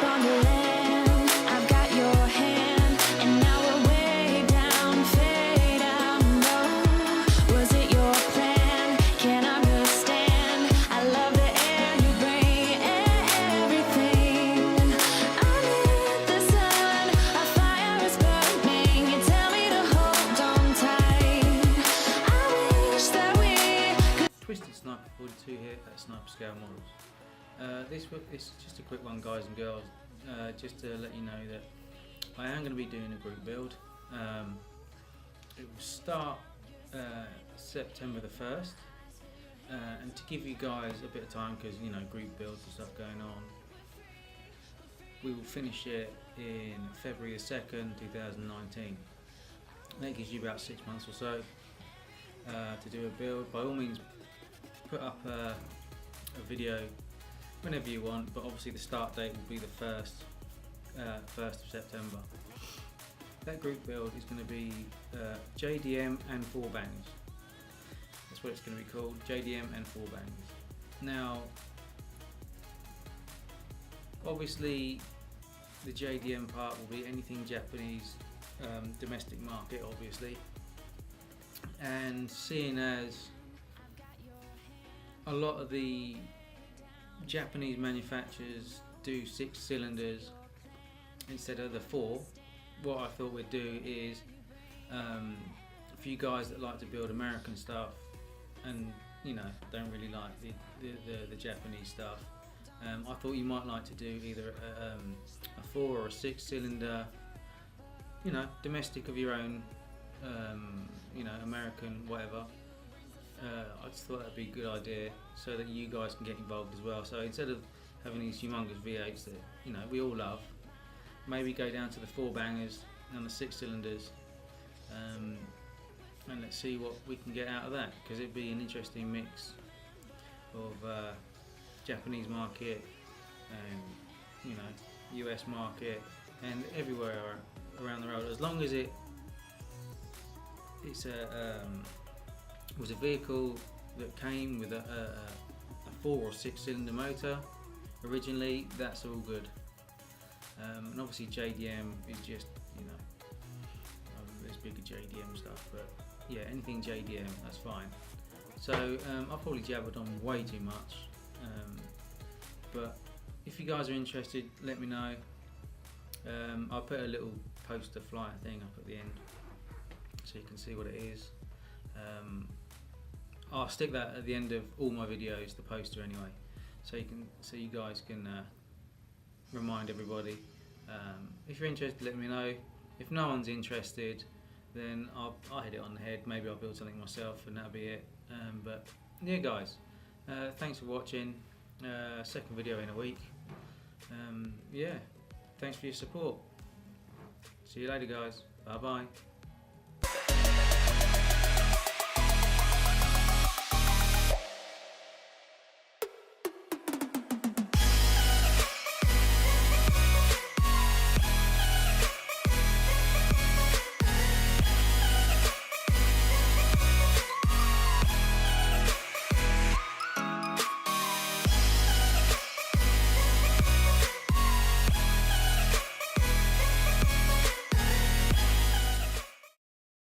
on the land. I've got your hand, and now we're way down, fade out low. Was it your plan? Can't understand. I love the air you bring, everything. Under the sun, a fire is burning. You tell me to hold on tight. I wish that we could. Twisted Sniper 42 here at Sniper Scale Models. This is just a quick one, guys and girls, just to let you know that I am going to be doing a group build. It will start September the 1st, and to give you guys a bit of time, because you know, group builds and stuff going on, we will finish it in February the 2nd, 2019. That gives you about 6 months or so to do a build. By all means, put up a video whenever you want, but obviously the start date will be the 1st of September. That group build is going to be JDM and 4 bangers. That's what it's going to be called, JDM and 4 bangers. Now, obviously the JDM part will be anything Japanese, domestic market obviously, and seeing as a lot of the Japanese manufacturers do 6 cylinders instead of the 4, what I thought we'd do is, for you guys that like to build American stuff and you know don't really like the Japanese stuff, I thought you might like to do either a 4 or a 6 cylinder, you know, domestic of your own, you know, American, whatever. I just thought that'd be a good idea so that you guys can get involved as well. So instead of having these humongous V8s that you know we all love, maybe go down to the 4 bangers and the 6 cylinders, and let's see what we can get out of that, because it'd be an interesting mix of Japanese market and you know US market and everywhere around the world, as long as it's was a vehicle that came with a 4 or 6 cylinder motor originally. That's all good, and obviously JDM is just, you know, there's bigger JDM stuff, but yeah, anything JDM, that's fine. So I've probably jabbered on way too much, but if you guys are interested, let me know. I'll put a little poster flyer thing up at the end so you can see what it is. I'll stick that at the end of all my videos, the poster anyway, so you guys can remind everybody. If you're interested, let me know. If no one's interested, then I'll hit it on the head. Maybe I'll build something myself and that'll be it. But yeah, guys, thanks for watching. Second video in a week. Yeah, thanks for your support. See you later, guys. Bye bye.